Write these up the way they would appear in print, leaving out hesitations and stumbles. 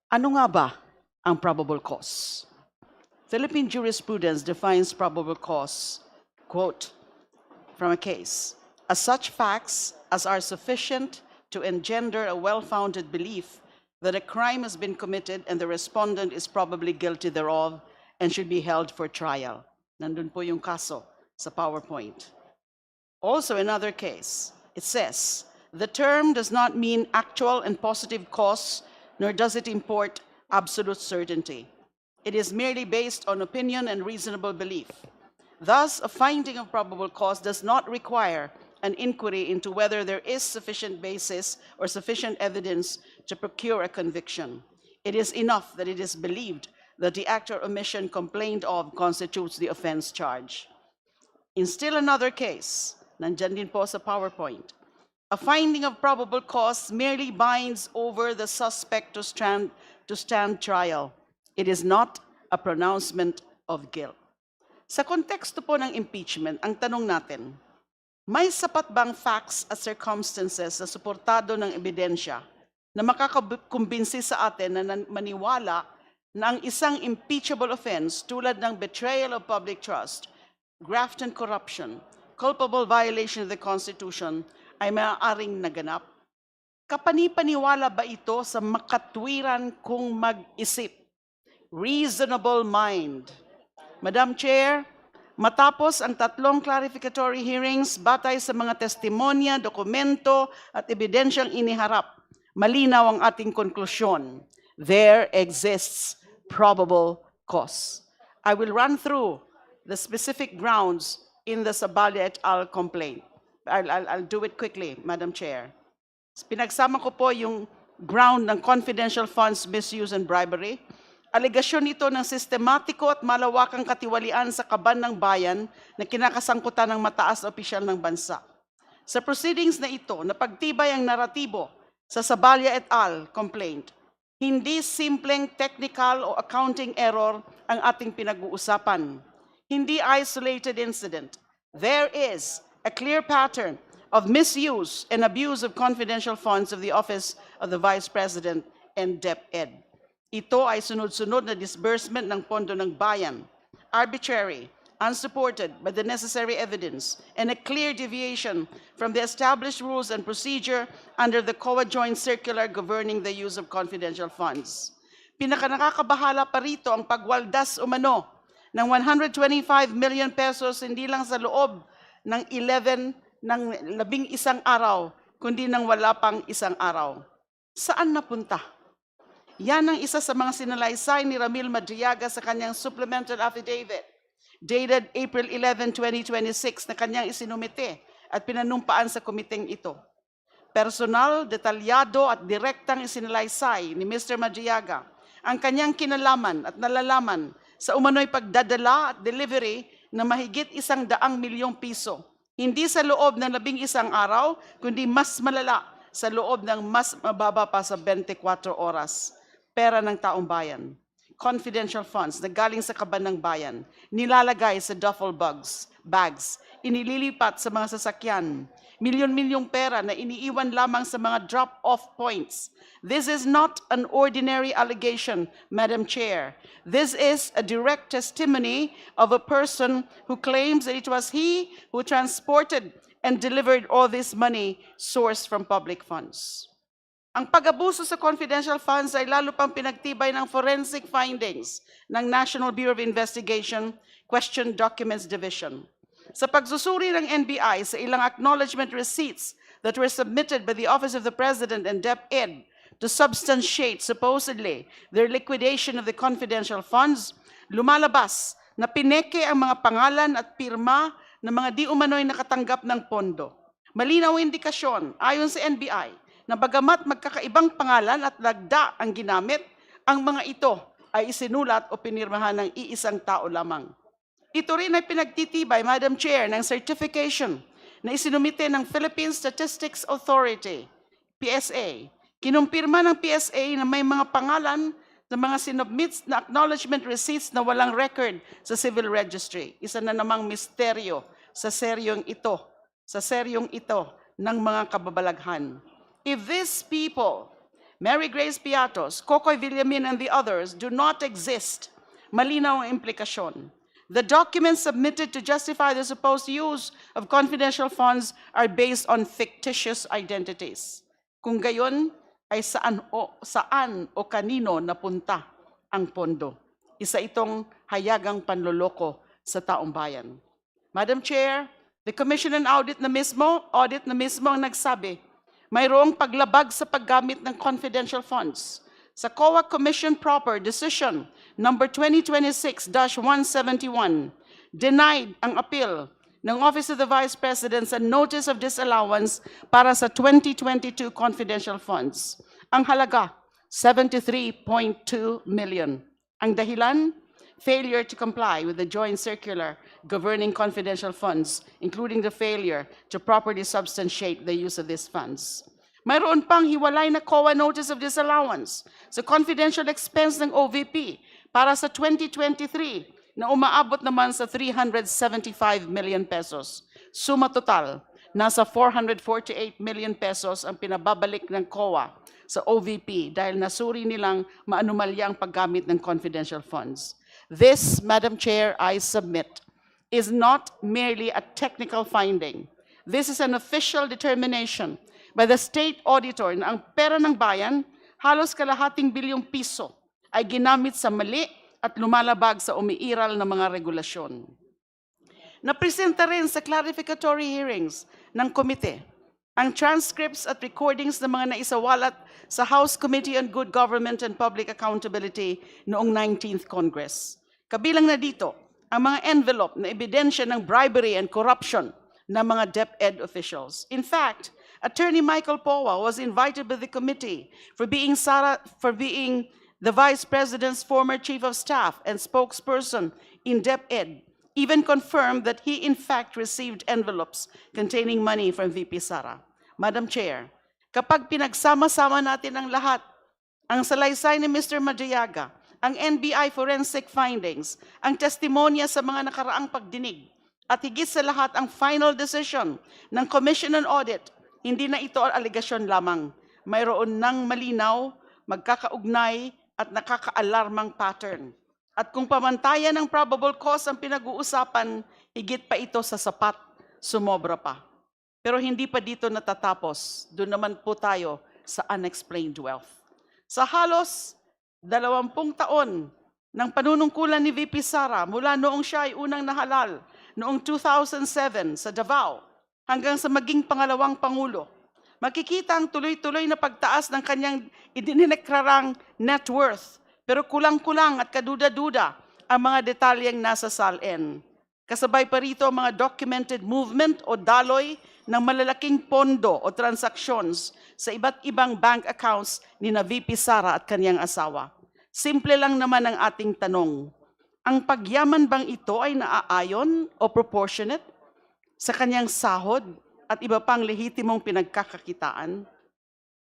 Ano nga ba ang probable cause? Philippine jurisprudence defines probable cause, quote, from a case, as such facts as are sufficient to engender a well-founded belief that a crime has been committed and the respondent is probably guilty thereof and should be held for trial. Nandun po yung kaso sa PowerPoint. Also, another case, it says, the term does not mean actual and positive cause, nor does it import absolute certainty. It is merely based on opinion and reasonable belief. Thus, a finding of probable cause does not require an inquiry into whether there is sufficient basis or sufficient evidence to procure a conviction. It is enough that it is believed that the act or omission complained of constitutes the offense charge. In still another case, nandyan din po sa PowerPoint, a finding of probable cause merely binds over the suspect to stand trial. It is not a pronouncement of guilt. Sa konteksto po ng impeachment, ang tanong natin, may sapat bang facts at circumstances na suportado ng ebidensya na makakakumbinsi sa atin na maniwala na ang isang impeachable offense tulad ng betrayal of public trust, graft and corruption, culpable violation of the Constitution ay maaaring naganap? Kapanipaniwala ba ito sa makatwiran kung mag-isip? Reasonable mind. Madam Chair, matapos ang 3 clarificatory hearings batay sa mga testimonya, dokumento at ebidensyang iniharap, malinaw ang ating konklusyon. There exists probable cause. I will run through the specific grounds in the Sabalia et al. Complaint. I'll do it quickly, Madam Chair. Pinagsama ko po yung ground ng confidential funds misuse and bribery. Alegasyon ito ng sistematiko at malawakang katiwalian sa kaban ng bayan na kinakasangkutan ng mataas na opisyal ng bansa. Sa proceedings na ito, napagtibay ang naratibo sa Sabalia et al. Complaint. Hindi simpleng technical o accounting error ang ating pinag-uusapan. Hindi isolated incident. There is a clear pattern of misuse and abuse of confidential funds of the Office of the Vice President and DepEd. Ito ay sunod-sunod na disbursement ng pondo ng bayan, arbitrary, unsupported by the necessary evidence, and a clear deviation from the established rules and procedure under the COA Joint Circular governing the use of confidential funds. Pinakanakakabahala pa rito ang pagwaldas umano ng 125 million pesos hindi lang sa loob ng 11 ng 11 araw, kundi nang wala pang isang araw. Saan napunta? Yan ang isa sa mga sinalaysay ni Ramil Madriaga sa kanyang supplemental affidavit dated April 11, 2026 na kanyang isinumite at pinanumpaan sa komiteng ito. Personal, detalyado at direktang isinalaysay ni Mr. Madriaga ang kanyang kinalaman at nalalaman sa umano'y pagdadala at delivery na mahigit 100 milyong piso. Hindi sa loob ng 11 araw, kundi mas malala sa loob ng mas mababa pa sa 24 oras. Pera ng taong bayan, confidential funds na galing sa kaban ng bayan, nilalagay sa duffel bags, inililipat sa mga sasakyan, milyon-milyong pera na iniiwan lamang sa mga drop-off points. This is not an ordinary allegation, Madam Chair. This is a direct testimony of a person who claims that it was he who transported and delivered all this money sourced from public funds. Ang pag-abuso sa confidential funds ay lalo pang pinagtibay ng forensic findings ng National Bureau of Investigation Question Documents Division. Sa pagsusuri ng NBI sa ilang acknowledgement receipts that were submitted by the Office of the President and DepEd to substantiate supposedly their liquidation of the confidential funds, lumalabas na pineke ang mga pangalan at pirma ng mga di umano'y nakatanggap ng pondo. Malinaw indikasyon ayon sa NBI na bagamat magkakaibang pangalan at lagda ang ginamit, ang mga ito ay isinulat o pinirmahan ng iisang tao lamang. Ito rin ay pinagtitibay, Madam Chair, ng certification na isinumite ng Philippine Statistics Authority, PSA. Kinumpirma ng PSA na may mga pangalan ng mga sinubmits na acknowledgement receipts na walang record sa civil registry. Isa na namang misteryo sa seryong ito ng mga kababalaghan. If these people Mary Grace Piatos, Kokoy Villamin, and the others do not exist. Malinaw ang implikasyon. The documents submitted to justify the supposed use of confidential funds are based on fictitious identities. Kung gayon, ay saan o kanino napunta ang pondo. Isa itong hayagang panloloko sa taong bayan. Madam Chair, the Commission on Audit na mismo ang nagsabi, mayroong paglabag sa paggamit ng confidential funds. Sa COA Commission Proper Decision number 2026-171, denied ang appeal ng Office of the Vice President sa Notice of Disallowance para sa 2022 confidential funds. Ang halaga, 73.2 million. Ang dahilan, failure to comply with the joint circular governing confidential funds, including the failure to properly substantiate the use of these funds. Mayroon pang hiwalay na COA Notice of Disallowance sa confidential expense ng OVP para sa 2023 na umaabot naman sa 375 million pesos. Suma total, nasa 448 million pesos ang pinababalik ng COA sa OVP dahil nasuri nilang maanumalya ang paggamit ng confidential funds. This, Madam Chair, I submit, is not merely a technical finding. This is an official determination by the State Auditor na ang pera ng bayan, halos kalahating bilyong piso, ay ginamit sa mali at lumalabag sa umiiral na mga regulasyon. Napresenta rin sa clarificatory hearings ng komite ang transcripts at recordings ng mga naisawalat sa House Committee on Good Government and Public Accountability noong 19th Congress. Kabilang na dito ang mga envelope na ebidensya ng bribery and corruption ng mga DepEd officials. In fact, Attorney Michael Powa was invited by the committee for being the Vice President's former Chief of Staff and spokesperson in DepEd, even confirmed that he in fact received envelopes containing money from VP Sara. Madam Chair, kapag pinagsama-sama natin ang lahat, ang salaysay ni Mr. Madriaga, ang NBI forensic findings, ang testimonya sa mga nakaraang pagdinig, at higit sa lahat ang final decision ng Commission on Audit, hindi na ito aligasyon lamang. Mayroon ng malinaw, magkakaugnay at nakakaalarmang pattern. At kung pamantayan ng probable cause ang pinag-uusapan, higit pa ito sa sapat, sumobra pa. Pero hindi pa dito natatapos. Doon naman po tayo sa unexplained wealth. Sa halos 20 taon ng panunungkulan ni VP Sara mula noong siya ay unang nahalal noong 2007 sa Davao hanggang sa maging pangalawang Pangulo, makikita ang tuloy-tuloy na pagtaas ng kanyang idineklarang net worth, pero kulang-kulang at kaduda-duda ang mga detalyeng nasa SALN. Kasabay pa rito ang mga documented movement o daloy ng malalaking pondo o transactions sa iba't ibang bank accounts ni na VP Sara at kanyang asawa. Simple lang naman ang ating tanong, ang pagyaman bang ito ay naaayon o proportionate sa kanyang sahod at iba pang lehitimong pinagkakakitaan?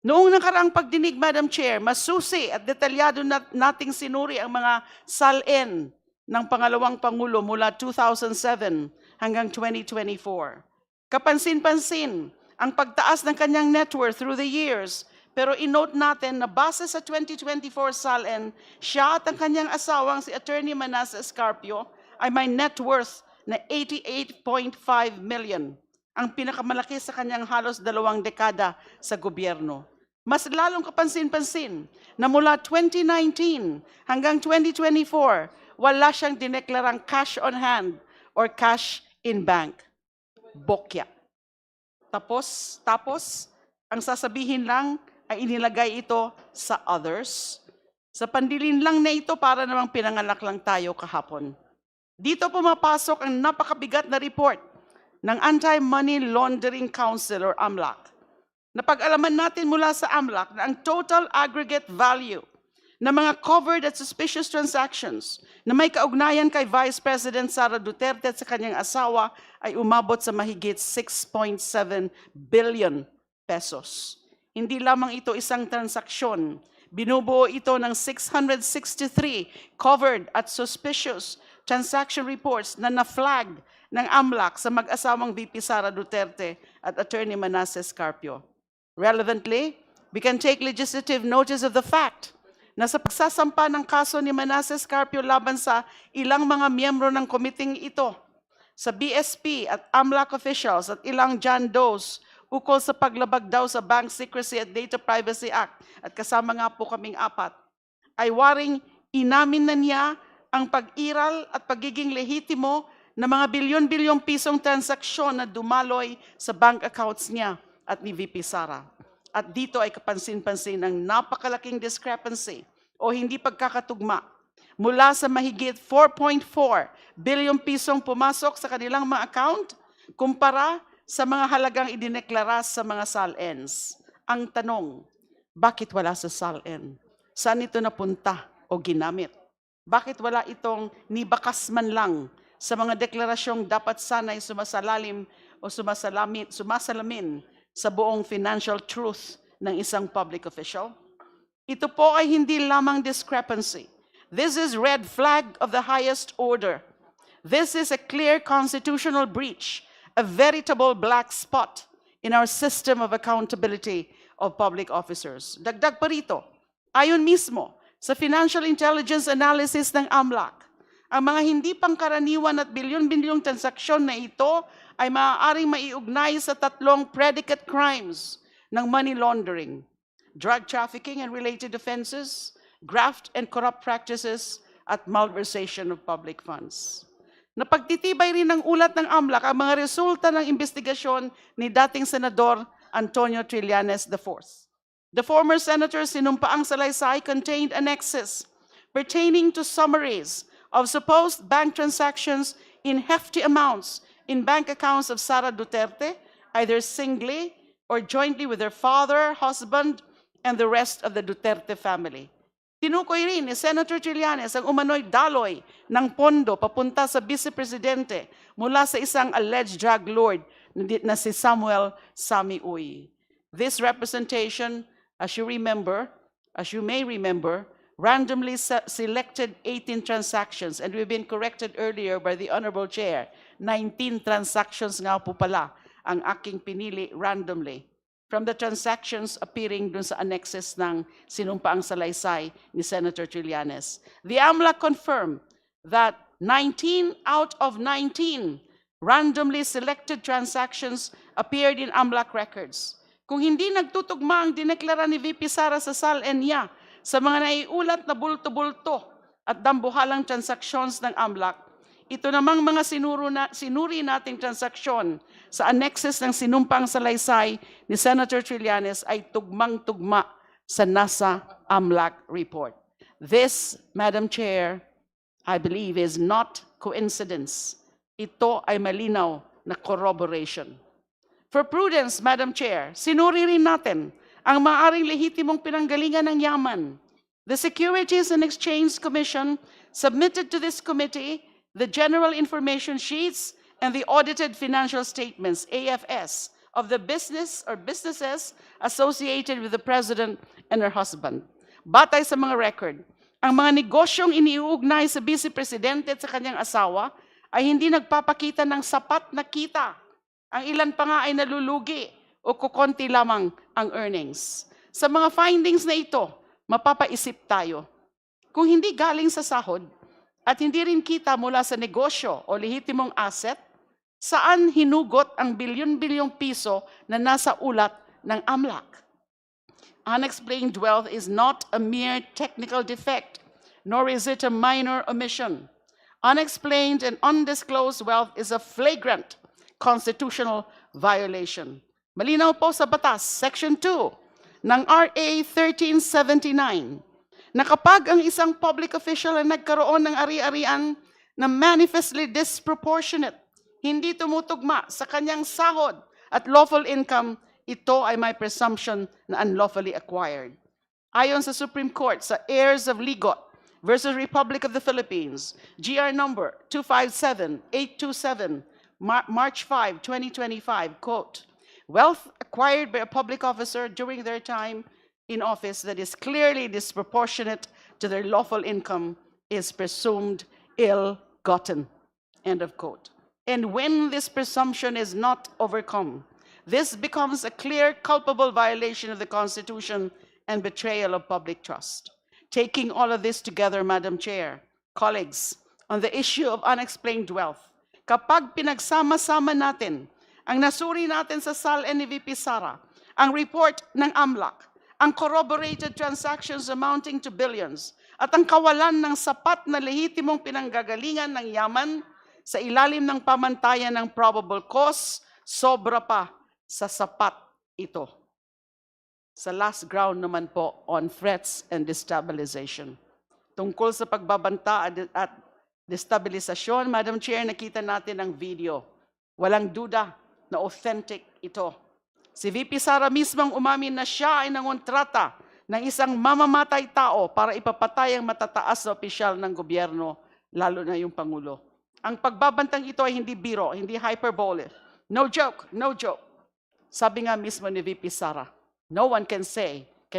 Noong nakaraang pagdinig, Madam Chair, masusi at detalyado nating sinuri ang mga SALN ng pangalawang Pangulo mula 2007 hanggang 2024. Kapansin-pansin ang pagtaas ng kanyang net worth through the years, pero in-note natin na base sa 2024 SALN, siya at ang kanyang asawang si Attorney Manasseh Escarpio ay may net worth na 88.5 million, ang pinakamalaki sa kanyang halos 2 dekada sa gobyerno. Mas lalong kapansin-pansin na mula 2019 hanggang 2024, wala siyang dineklarang cash on hand or cash in bank. Bokya. Tapos, ang sasabihin lang ay inilagay ito sa others. Sa pandilin lang na ito para namang pinanganak lang tayo kahapon. Dito pumapasok ang napakabigat na report ng Anti-Money Laundering Council or AMLAC. Napag-alaman natin mula sa AMLAC na ang total aggregate value ng mga covered at suspicious transactions na may kaugnayan kay Vice President Sara Duterte at sa kanyang asawa ay umabot sa mahigit 6.7 billion pesos. Hindi lamang ito isang transaksyon. Binubuo ito ng 663 covered at suspicious transaction reports na na-flag ng AMLAC sa mag-asawang VP Sara Duterte at Attorney Manasseh Escarpio. Relevantly, We can take legislative notice of the fact na sa pagsasampa ng kaso ni Manasseh Carpio laban sa ilang mga miyembro ng komiting ito, sa BSP at AMLAC officials at ilang John Does ukol sa paglabag daw sa Bank Secrecy at Data Privacy Act, at kasama nga po kaming 4, ay waring inamin na niya ang pag-iral at pagiging lehitimo ng mga bilyon-bilyong pisong transaksyon na dumaloy sa bank accounts niya at ni VP Sara. At dito ay kapansin-pansin ang napakalaking discrepancy o hindi pagkakatugma mula sa mahigit 4.4 bilyong pisong pumasok sa kanilang mga account kumpara sa mga halagang idineklara sa mga SALNs. Ang tanong, bakit wala sa SALN? Saan ito napunta o ginamit? Bakit wala itong nibakas man lang sa mga deklarasyong dapat sana'y sumasalalim o sumasalamin sa buong financial truth ng isang public official? Ito po ay hindi lamang discrepancy. This is red flag of the highest order. This is a clear constitutional breach, a veritable black spot in our system of accountability of public officers. Dagdag pa rito, ayon mismo sa financial intelligence analysis ng AMLAC, ang mga hindi pangkaraniwan at bilyon-bilyong transaksyon na ito ay maaaring maiugnay sa 3 predicate crimes ng money laundering, drug trafficking and related offenses, graft and corrupt practices, at malversation of public funds. Napagtitibay rin ng ulat ng AMLAC ang mga resulta ng investigasyon ni dating Senador Antonio Trillanes IV. The former senator's sinumpaang salaysay contained annexes pertaining to summaries of supposed bank transactions in hefty amounts in bank accounts of Sara Duterte, either singly or jointly with her father, husband, and the rest of the Duterte family. Tinukoy rin ni Senator Trillanes ang umano'y daloy ng pondo papunta sa vice-presidente mula sa isang alleged drug lord na si Samuel Sammy Uy. This representation, as you may remember, randomly selected 18 transactions, and we've been corrected earlier by the Honorable Chair. 19 transactions nga po pala ang aking pinili randomly from the transactions appearing dun sa annexes ng sinumpaang salaysay ni Senator Trillanes. The AMLAC confirmed that 19 out of 19 randomly selected transactions appeared in AMLAC records. Kung hindi nagtutugma ang dineklara ni VP Sara sa SALN niya sa mga naiulat na bulto-bulto at dambuhalang transaksyon ng AMLAC, ito namang mga sinuri nating transaksyon sa annexes ng sinumpang salaysay ni Senator Trillanes ay tugmang-tugma sa nasa AMLAC report. This, Madam Chair, I believe is not coincidence. Ito ay malinaw na corroboration. For prudence, Madam Chair, sinuri rin natin ang maaaring lehitimong pinanggalingan ng yaman. The Securities and Exchange Commission submitted to this committee the General Information Sheets and the Audited Financial Statements, AFS, of the business or businesses associated with the President and her husband. Batay sa mga record, ang mga negosyong iniuugnay sa Vice Presidente at sa kanyang asawa ay hindi nagpapakita ng sapat na kita. Ang ilan pa nga ay nalulugi o kukonti lamang ang earnings. Sa mga findings na ito, mapapaisip tayo. Kung hindi galing sa sahod at hindi rin kita mula sa negosyo o lehitimong asset, saan hinugot ang bilyon-bilyong piso na nasa ulat ng AMLAC? Unexplained wealth is not a mere technical defect, nor is it a minor omission. Unexplained and undisclosed wealth is a flagrant constitutional violation. Malinaw po sa batas, Section 2 ng RA 1379, na kapag ang isang public official ay nagkaroon ng ari-arian na manifestly disproportionate, hindi tumutugma sa kanyang sahod at lawful income, ito ay may presumption na unlawfully acquired. Ayon sa Supreme Court sa Heirs of Ligot versus Republic of the Philippines, GR number 257827, March 5, 2025, quote, wealth acquired by a public officer during their time in office that is clearly disproportionate to their lawful income is presumed ill-gotten, end of quote. And when this presumption is not overcome, This becomes a clear culpable violation of the Constitution and betrayal of public trust. Taking all of this together, Madam Chair, colleagues, on the issue of unexplained wealth, kapag pinagsama-sama natin ang nasuri natin sa SALN ni VP Sara, ang report ng AMLAC, ang corroborated transactions amounting to billions, at ang kawalan ng sapat na lehitimong pinanggagalingan ng yaman sa ilalim ng pamantayan ng probable cause, sobra pa sa sapat ito. Sa last ground naman po on threats and destabilization. Tungkol sa pagbabanta at destabilisasyon, Madam Chair, nakita natin ang video. Walang duda na authentic ito. Si VP Sara mismong umamin na siya ay nangontrata ng isang mamamatay tao para ipapatay ang matataas na opisyal ng gobyerno, lalo na yung Pangulo. Ang pagbabantang ito ay hindi biro, hindi hyperbole. No joke, no joke. Sabi nga mismo ni VP Sara, no one can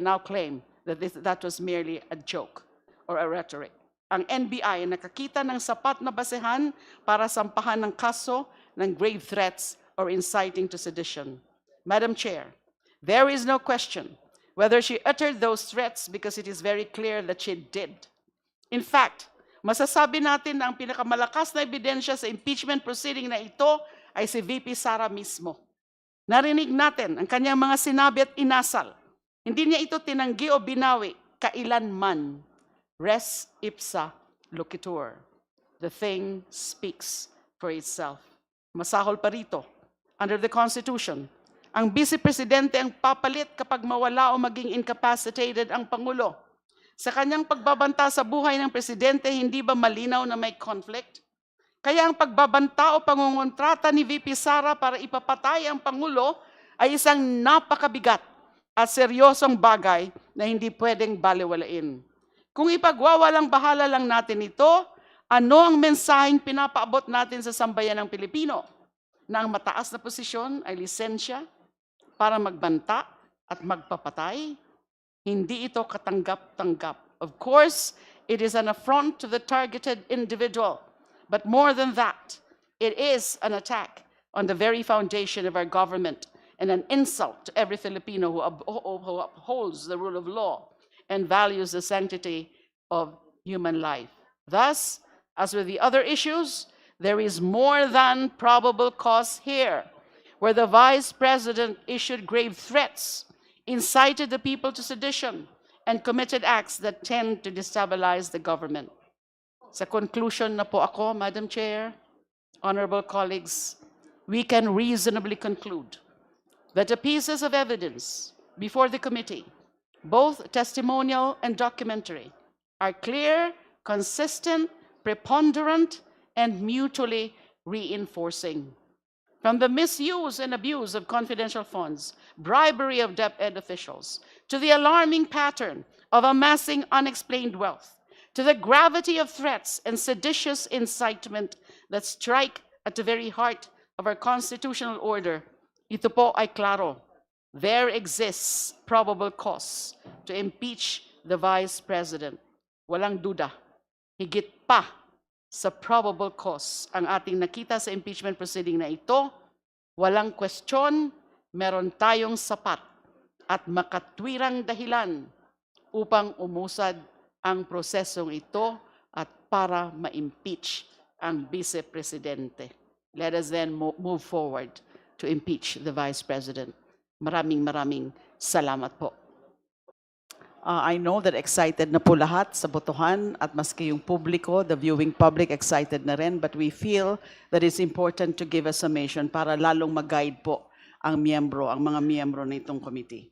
now claim that that was merely a joke or a rhetoric. Ang NBI ay nakakita ng sapat na basehan para sampahan ng kaso ng grave threats or inciting to sedition. Madam Chair, there is no question whether she uttered those threats because it is very clear that she did. In fact, masasabi natin na ang pinakamalakas na ebidensya sa impeachment proceeding na ito ay si VP Sara mismo. Narinig natin ang kanyang mga sinabi at inasal. Hindi niya ito tinanggi o binawi kailanman. Res ipsa loquitur. The thing speaks for itself. Masahol pa rito, under the Constitution, ang Vice Presidente ang papalit kapag mawala o maging incapacitated ang Pangulo. Sa kanyang pagbabanta sa buhay ng Presidente, hindi ba malinaw na may conflict? Kaya ang pagbabanta o pangungontrata ni VP Sara para ipapatay ang Pangulo ay isang napakabigat at seryosong bagay na hindi pwedeng baliwalain. Kung ipagwawalang bahala lang natin ito, ano ang mensaheng pinapaabot natin sa sambayan ng Pilipino? Na ang mataas na posisyon ay lisensya para magbanta at magpapatay? Hindi ito katanggap-tanggap. Of course, it is an affront to the targeted individual. But more than that, it is an attack on the very foundation of our government and an insult to every Filipino who upholds the rule of law and values the sanctity of human life. Thus, as with the other issues, there is more than probable cause here, where the Vice President issued grave threats, incited the people to sedition, and committed acts that tend to destabilize the government. Sa conclusion na po ako, Madam Chair, honorable colleagues, we can reasonably conclude that the pieces of evidence before the committee, both testimonial and documentary, are clear, consistent, preponderant, and mutually reinforcing. From the misuse and abuse of confidential funds, bribery of DepEd officials, to the alarming pattern of amassing unexplained wealth, to the gravity of threats and seditious incitement that strike at the very heart of our constitutional order, ito po ay klaro. There exists probable cause to impeach the Vice President. Walang duda. Higit pa sa probable cause ang ating nakita sa impeachment proceeding na ito, walang kwestiyon, meron tayong sapat at makatwirang dahilan upang umusad ang prosesong ito at para ma-impeach ang Vice Presidente. Let us then move forward to impeach the Vice President. Maraming salamat po. I know that excited na po lahat sa botohan at maski yung publiko, the viewing public, excited na rin. But we feel that it's important to give a summation para lalong mag-guide po ang mga miyembro nitong committee.